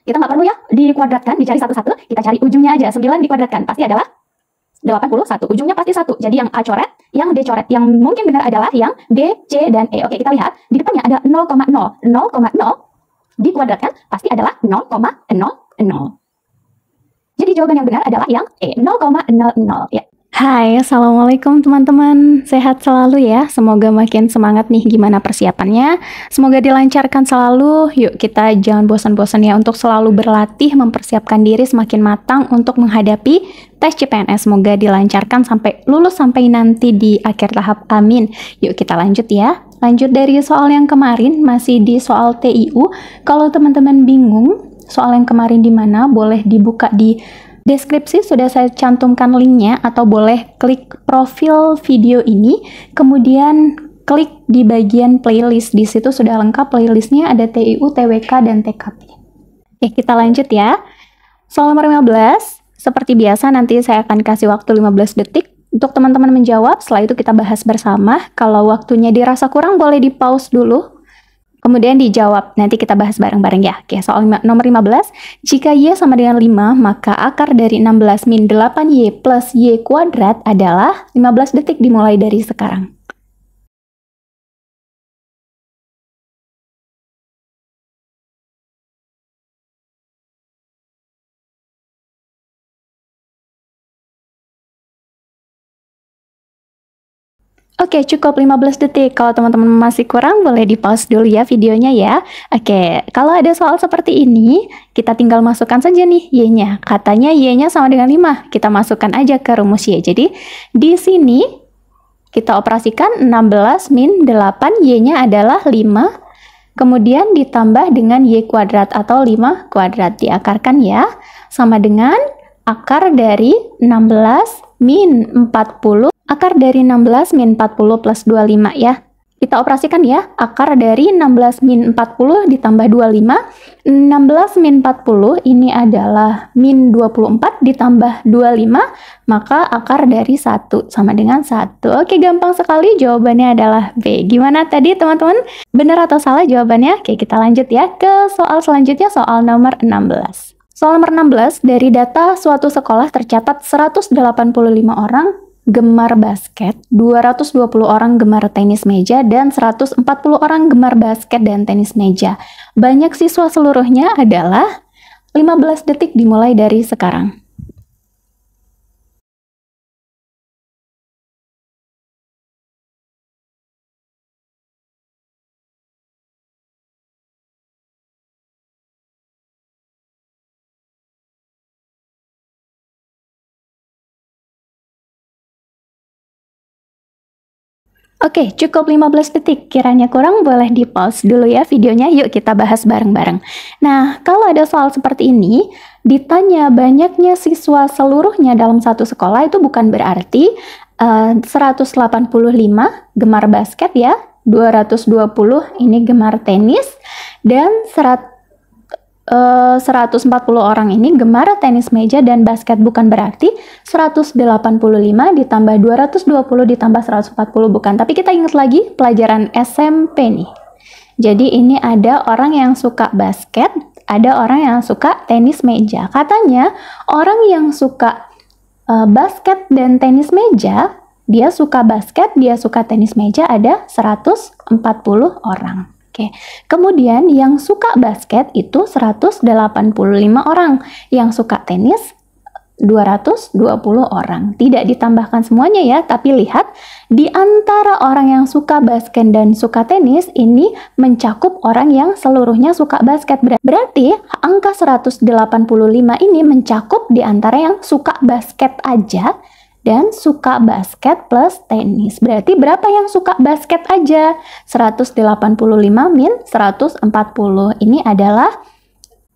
Kita nggak perlu ya dikuadratkan, dicari satu-satu, kita cari ujungnya aja. 9 dikuadratkan pasti adalah 81. Ujungnya pasti 1. Jadi yang A coret, yang D coret. Yang mungkin benar adalah yang D, C, dan E. Oke, kita lihat. Di depannya ada 0,0. 0,0 dikuadratkan pasti adalah 0,00. Jadi jawaban yang benar adalah yang E, 0,00 ya. Hai, Assalamualaikum teman-teman. Sehat selalu ya. Semoga makin semangat nih gimana persiapannya. Semoga dilancarkan selalu. Yuk kita jangan bosan-bosan ya untuk selalu berlatih mempersiapkan diri semakin matang untuk menghadapi tes CPNS. Semoga dilancarkan sampai lulus sampai nanti di akhir tahap. Amin. Yuk kita lanjut ya. Lanjut dari soal yang kemarin, masih di soal TIU. Kalau teman-teman bingung soal yang kemarin di mana, boleh dibuka di deskripsi, sudah saya cantumkan linknya, atau boleh klik profil video ini, kemudian klik di bagian playlist. Di situ sudah lengkap playlistnya, ada TIU, TWK, dan TKP. Oke, kita lanjut ya. Soal nomor 15, seperti biasa nanti saya akan kasih waktu 15 detik untuk teman-teman menjawab. Setelah itu kita bahas bersama. Kalau waktunya dirasa kurang, boleh di pause dulu. Kemudian dijawab, nanti kita bahas bareng-bareng ya. Oke, soal nomor 15, jika Y sama dengan 5, maka akar dari 16 min 8Y plus Y kuadrat adalah 15 detik dimulai dari sekarang. Oke, cukup 15 detik. Kalau teman-teman masih kurang, boleh di pause dulu ya videonya ya. Oke, kalau ada soal seperti ini, kita tinggal masukkan saja nih Y-nya. Katanya Y-nya sama dengan 5. Kita masukkan aja ke rumus Y. Jadi, di sini kita operasikan 16 min 8, Y-nya adalah 5. Kemudian ditambah dengan Y kuadrat atau 5 kuadrat. Diakarkan ya. Sama dengan akar dari 16 min 40. Akar dari 16 min 40 plus 25 ya. Kita operasikan ya. Akar dari 16 min 40 ditambah 25. 16 min 40 ini adalah min 24 ditambah 25. Maka akar dari 1 sama dengan 1. Oke, gampang sekali. Jawabannya adalah B. Gimana tadi teman-teman? Benar atau salah jawabannya? Oke, kita lanjut ya ke soal selanjutnya, soal nomor 16. Soal nomor 16, dari data suatu sekolah tercatat 185 orang gemar basket, 220 orang gemar tenis meja, dan 140 orang gemar basket dan tenis meja. Banyak siswa seluruhnya adalah 15 detik dimulai dari sekarang. Oke, cukup 15 detik. Kiranya kurang, boleh di pause dulu ya videonya. Yuk kita bahas bareng-bareng. Nah, kalau ada soal seperti ini, ditanya banyaknya siswa seluruhnya dalam satu sekolah, itu bukan berarti 185 gemar basket ya, 220 ini gemar tenis, dan 140 orang ini gemar tenis meja dan basket. Bukan berarti 185 ditambah 220 ditambah 140, bukan. Tapi kita ingat lagi pelajaran SMP nih. Jadi ini ada orang yang suka basket, ada orang yang suka tenis meja. Katanya orang yang suka basket dan tenis meja, dia suka basket, dia suka tenis meja, ada 140 orang. Oke, kemudian yang suka basket itu 185 orang, yang suka tenis 220 orang. Tidak ditambahkan semuanya ya, tapi lihat di antara orang yang suka basket dan suka tenis ini mencakup orang yang seluruhnya suka basket. Berarti angka 185 ini mencakup di antara yang suka basket aja dan suka basket plus tenis. Berarti berapa yang suka basket aja? 185 min 140. Ini adalah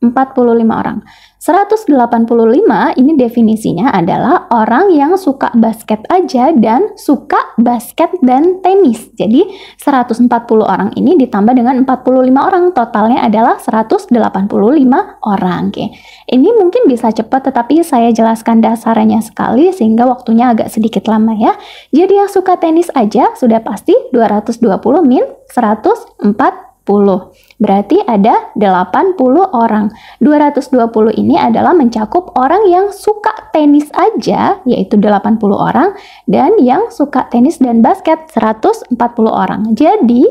45 orang. 185 ini definisinya adalah orang yang suka basket aja dan suka basket dan tenis. Jadi 140 orang ini ditambah dengan 45 orang, totalnya adalah 185 orang. Oke. Ini mungkin bisa cepat, tetapi saya jelaskan dasarnya sekali sehingga waktunya agak sedikit lama ya. Jadi yang suka tenis aja sudah pasti 220 min 140. Berarti ada 80 orang. 220 ini adalah mencakup orang yang suka tenis aja, yaitu 80 orang, dan yang suka tenis dan basket 140 orang. Jadi,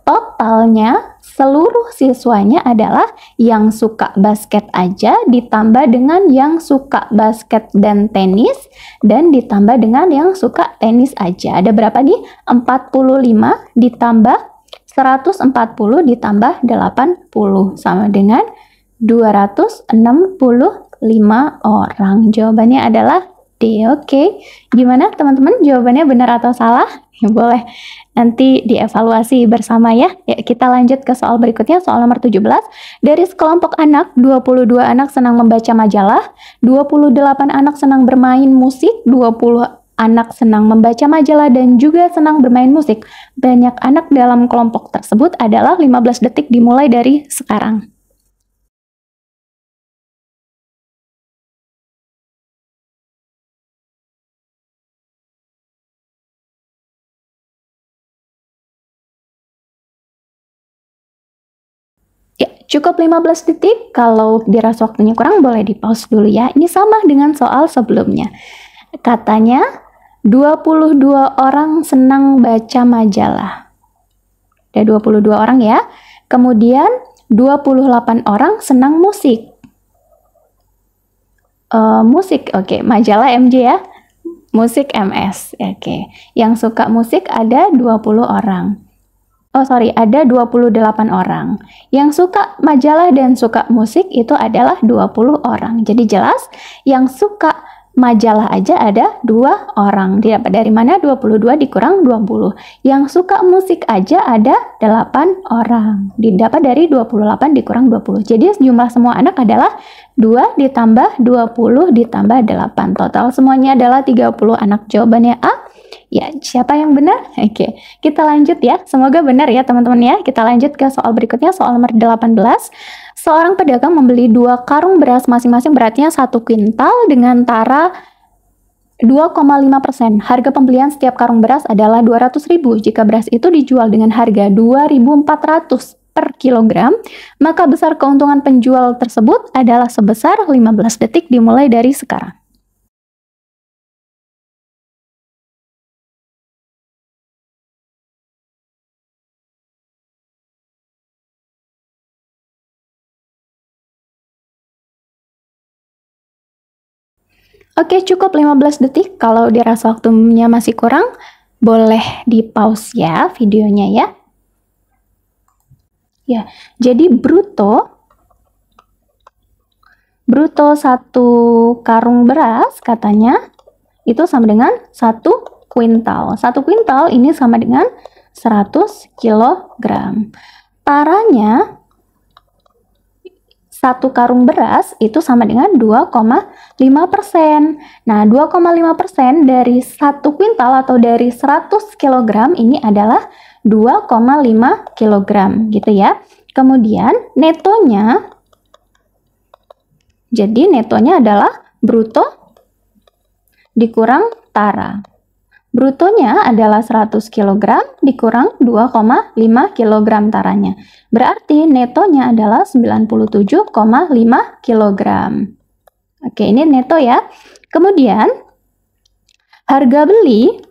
totalnya seluruh siswanya adalah yang suka basket aja ditambah dengan yang suka basket dan tenis dan ditambah dengan yang suka tenis aja. Ada berapa nih? 45 ditambah 140 ditambah 80 sama dengan 265 orang. Jawabannya adalah D. Oke. Gimana teman-teman? Jawabannya benar atau salah? Ya, boleh nanti dievaluasi bersama ya. Ya, kita lanjut ke soal berikutnya, soal nomor 17. Dari sekelompok anak, 22 anak senang membaca majalah, 28 anak senang bermain musik, 20 anak senang membaca majalah dan juga senang bermain musik. Banyak anak dalam kelompok tersebut adalah 15 detik dimulai dari sekarang. Ya, cukup 15 detik. Kalau dirasa waktunya kurang, boleh di pause dulu ya. Ini sama dengan soal sebelumnya. Katanya, 22 orang senang baca majalah. Ada 22 orang ya. Kemudian, 28 orang senang musik. Musik, oke. Majalah MJ ya. Musik MS, oke. Yang suka musik ada 20 orang. Ada 28 orang. Yang suka majalah dan suka musik itu adalah 20 orang. Jadi jelas yang suka majalah aja ada 2 orang. Didapat dari mana? 22 dikurang 20. Yang suka musik aja ada 8 orang. Didapat dari 28 dikurang 20. Jadi jumlah semua anak adalah 2 ditambah 20 ditambah 8. Total semuanya adalah 30 anak. Jawabannya A. Ya, siapa yang benar? Oke, kita lanjut ya. Semoga benar ya teman-teman ya. Kita lanjut ke soal berikutnya, soal nomor 18. Seorang pedagang membeli 2 karung beras masing-masing beratnya 1 kuintal dengan tara 2,5%. Harga pembelian setiap karung beras adalah 200.000. Jika beras itu dijual dengan harga 2.400 per kilogram, maka besar keuntungan penjual tersebut adalah sebesar 15 detik dimulai dari sekarang. Oke, cukup 15 detik. Kalau dirasa waktunya masih kurang, boleh di pause ya videonya ya. Ya, jadi bruto 1 karung beras katanya itu sama dengan 1 kuintal. 1 kuintal ini sama dengan 100 kilogram. Taranya 1 karung beras itu sama dengan 2,5%. Nah, 2,5% dari 1 kuintal atau dari 100 kg ini adalah 2,5 kg gitu ya. Kemudian netonya, jadi netonya adalah bruto dikurang tara. Brutonya adalah 100 kg dikurang 2,5 kg taranya. Berarti netonya adalah 97,5 kg. Oke, ini neto ya. Kemudian, harga beli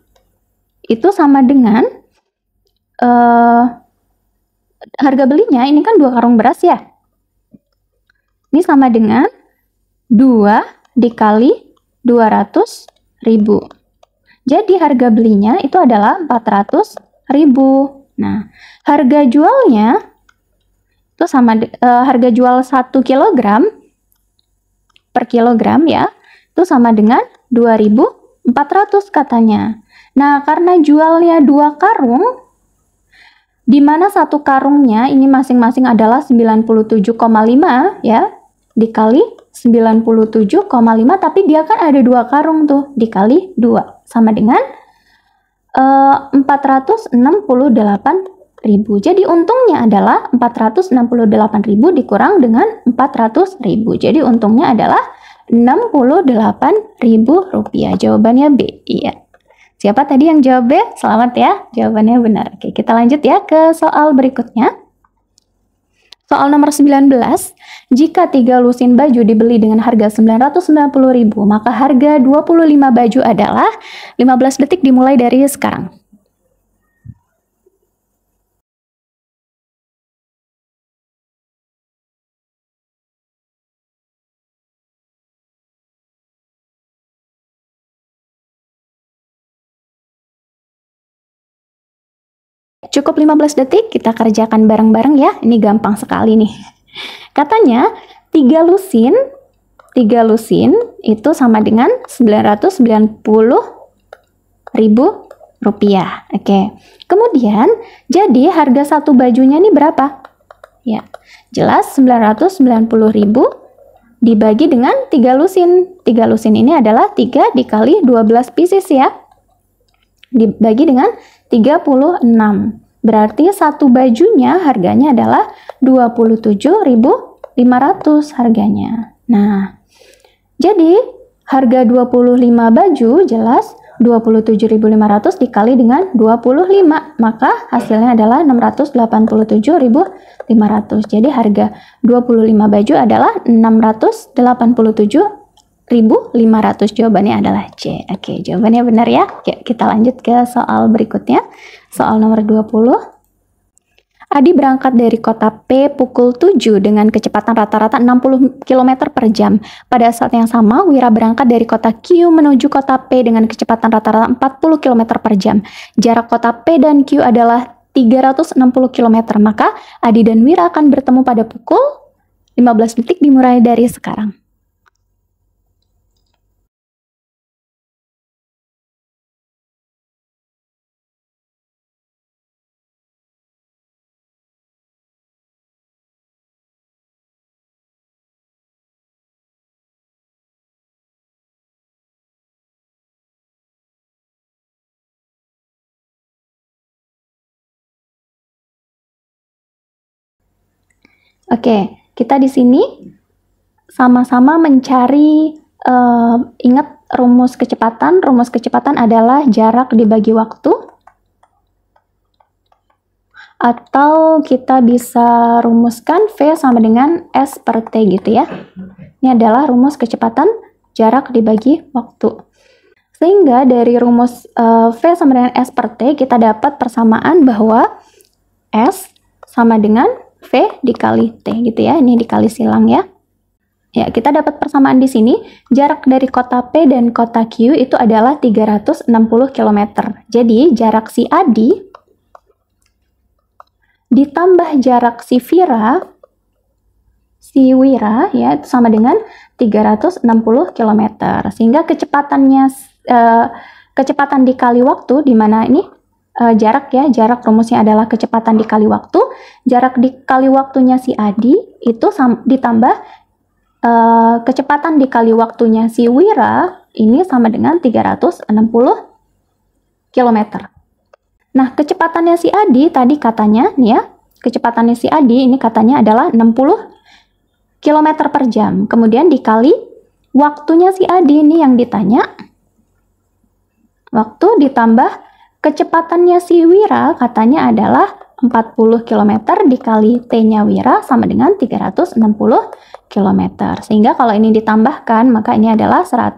itu sama dengan, harga belinya ini kan 2 karung beras ya. Ini sama dengan 2 dikali 200.000. Jadi harga belinya itu adalah 400.000. Nah, harga jualnya itu sama harga jual 1 kg per kilogram ya, itu sama dengan 2.400 katanya. Nah, karena jualnya 2 karung, di mana 1 karungnya ini masing-masing adalah 97,5 ya, dikali 97,5, tapi dia kan ada 2 karung tuh, dikali 2 sama dengan 468.000. Jadi untungnya adalah 468.000 dikurang dengan 400.000. Jadi untungnya adalah 68.000 rupiah. Jawabannya B. Iya. Siapa tadi yang jawab B? Selamat ya, jawabannya benar. Oke, kita lanjut ya ke soal berikutnya. Soal nomor 19, jika 3 lusin baju dibeli dengan harga 990.000, maka harga 25 baju adalah 15 detik dimulai dari sekarang. Cukup 15 detik, kita kerjakan bareng-bareng ya. Ini gampang sekali nih. Katanya 3 lusin itu sama dengan 990.000 rupiah. Oke. Kemudian jadi harga satu bajunya ini berapa? Ya, jelas 990.000 dibagi dengan 3 lusin. 3 lusin ini adalah 3 dikali 12 pieces ya. Dibagi dengan 36. Berarti satu bajunya harganya adalah 27.500 harganya. Nah, jadi harga 25 baju jelas 27.500 dikali dengan 25, maka hasilnya adalah 687.500. Jadi harga 25 baju adalah 687.500. Jawabannya adalah C. Oke, jawabannya benar ya. Oke, kita lanjut ke soal berikutnya. Soal nomor 20. Adi berangkat dari kota P pukul 7 dengan kecepatan rata-rata 60 km per jam. Pada saat yang sama, Wira berangkat dari kota Q menuju kota P dengan kecepatan rata-rata 40 km per jam. Jarak kota P dan Q adalah 360 km. Maka Adi dan Wira akan bertemu pada pukul 15 detik dimulai dari sekarang. Oke, kita di sini sama-sama mencari, ingat rumus kecepatan. Rumus kecepatan adalah jarak dibagi waktu. Atau kita bisa rumuskan V sama dengan S per T gitu ya. Ini adalah rumus kecepatan jarak dibagi waktu. Sehingga dari rumus V sama dengan S per T kita dapat persamaan bahwa S sama dengan V dikali T gitu ya. Ini dikali silang ya. Ya, kita dapat persamaan di sini. Jarak dari kota P dan kota Q itu adalah 360 km. Jadi, jarak si Adi ditambah jarak si Wira ya, itu sama dengan 360 km. Sehingga kecepatan dikali waktu, di mana ini jarak ya, jarak rumusnya adalah kecepatan dikali waktu. Jarak dikali waktunya si Adi itu ditambah kecepatan dikali waktunya si Wira ini sama dengan 360 km. Nah, kecepatannya si Adi tadi katanya nih ya, kecepatannya si Adi ini katanya adalah 60 km per jam. Kemudian dikali waktunya si Adi ini yang ditanya. Waktu ditambah kecepatannya si Wira katanya adalah 40 km dikali T-nya Wira sama dengan 360 km. Sehingga kalau ini ditambahkan, maka ini adalah 100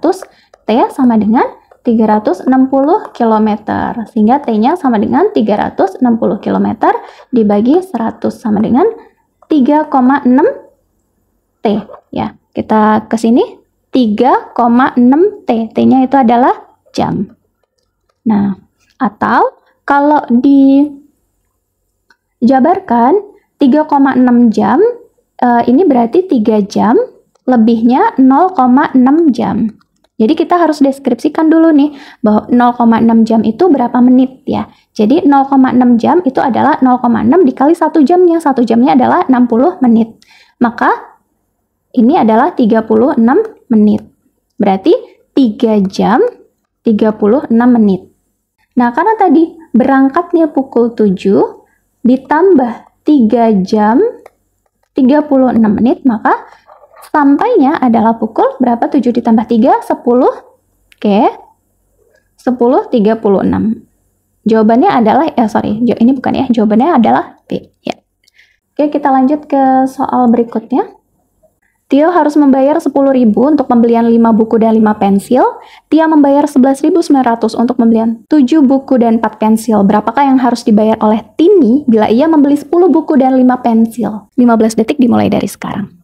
T sama dengan 360 km. Sehingga T-nya sama dengan 360 km dibagi 100 sama dengan 3,6 T. Ya, kita ke sini 3,6 T. T-nya itu adalah jam. Nah, atau kalau dijabarkan 3,6 jam, ini berarti 3 jam, lebihnya 0,6 jam. Jadi kita harus deskripsikan dulu nih, bahwa 0,6 jam itu berapa menit ya. Jadi 0,6 jam itu adalah 0,6 dikali 1 jamnya. 1 jamnya adalah 60 menit. Maka ini adalah 36 menit. Berarti 3 jam 36 menit. Nah, karena tadi berangkatnya pukul 7 ditambah 3 jam 36 menit, maka sampainya adalah pukul berapa? 7 ditambah 3, 10. Oke. 10.36. Jawabannya adalah, ini bukan ya, jawabannya adalah B. Ya. Oke, kita lanjut ke soal berikutnya. Tio harus membayar 10.000 untuk pembelian 5 buku dan 5 pensil. Tia membayar 11.900 untuk pembelian 7 buku dan 4 pensil. Berapakah yang harus dibayar oleh Tini bila ia membeli 10 buku dan 5 pensil? 15 detik dimulai dari sekarang.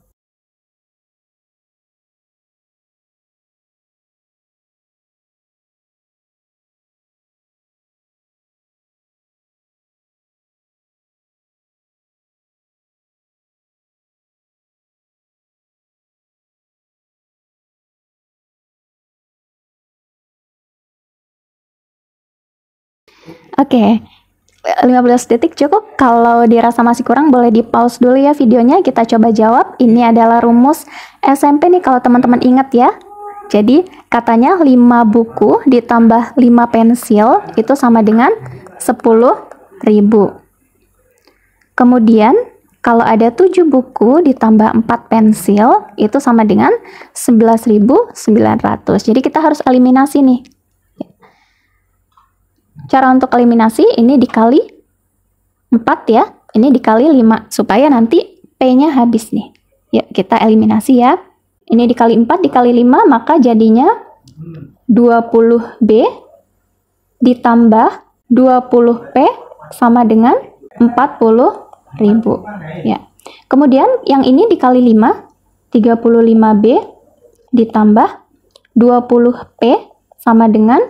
Oke, 15 detik cukup. Kalau dirasa masih kurang boleh di pause dulu ya videonya, kita coba jawab. Ini adalah rumus SMP nih kalau teman-teman ingat ya. Jadi katanya 5 buku ditambah 5 pensil itu sama dengan 10.000. Kemudian kalau ada 7 buku ditambah 4 pensil itu sama dengan 11.900. Jadi kita harus eliminasi nih. Cara untuk eliminasi ini dikali 4 ya, ini dikali 5 supaya nanti P-nya habis nih. Yuk kita eliminasi ya. Ini dikali 4 dikali 5 maka jadinya 20B ditambah 20P sama dengan 40.000 ya. Kemudian yang ini dikali 5, 35B ditambah 20P sama dengan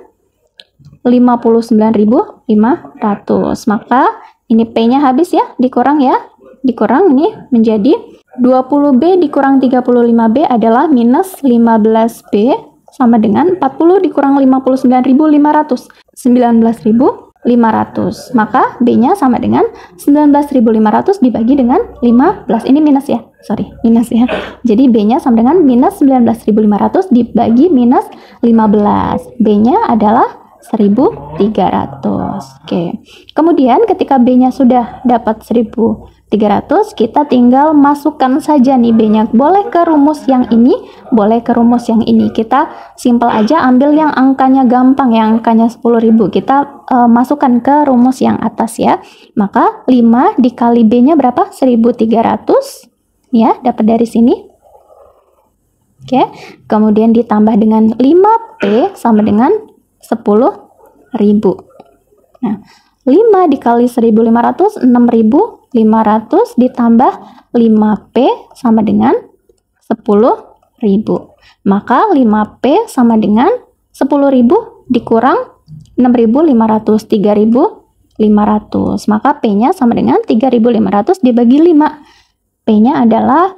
59.500. Maka ini P-nya habis ya, dikurang ya. Dikurang ini menjadi 20B dikurang 35B adalah minus 15B sama dengan 40 dikurang 59.500. 19.500. Maka B-nya sama dengan 19.500 dibagi dengan 15. Ini minus ya. Sorry, minus ya. Jadi B-nya sama dengan minus 19.500 dibagi minus 15. B-nya adalah 1.300. Oke. Kemudian ketika B-nya sudah dapat 1.300, kita tinggal masukkan saja nih B-nya. Boleh ke rumus yang ini, boleh ke rumus yang ini. Kita simpel aja ambil yang angkanya gampang, yang angkanya 10.000. Kita masukkan ke rumus yang atas ya. Maka 5 dikali B-nya berapa? 1.300. Ya, dapat dari sini. Oke. Kemudian ditambah dengan 5P sama dengan 10.000. Nah, 5 dikali 1.500, 6.500 ditambah 5P sama dengan 10.000. Maka 5P sama dengan 10.000 dikurang 6.500, 3.500. Maka P-nya sama dengan 3.500 dibagi 5. P-nya adalah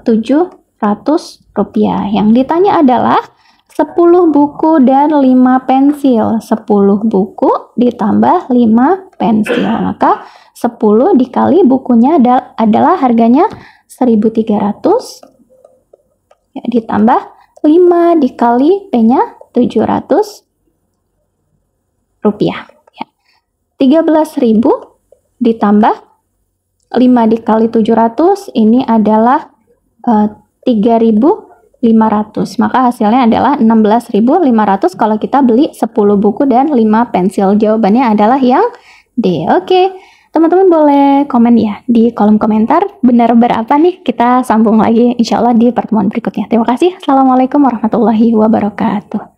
700 rupiah. Yang ditanya adalah 10 buku dan 5 pensil. 10 buku ditambah 5 pensil. Maka 10 dikali bukunya adalah harganya 1.300 ya, ditambah 5 dikali P-nya 700 rupiah ya. 13.000 ditambah 5 dikali 700 ini adalah 3.500. Maka hasilnya adalah 16.500 kalau kita beli 10 buku dan 5 pensil. Jawabannya adalah yang D. Oke, teman-teman boleh komen ya di kolom komentar benar berapa nih. Kita sambung lagi insya Allah di pertemuan berikutnya. Terima kasih. Assalamualaikum warahmatullahi wabarakatuh.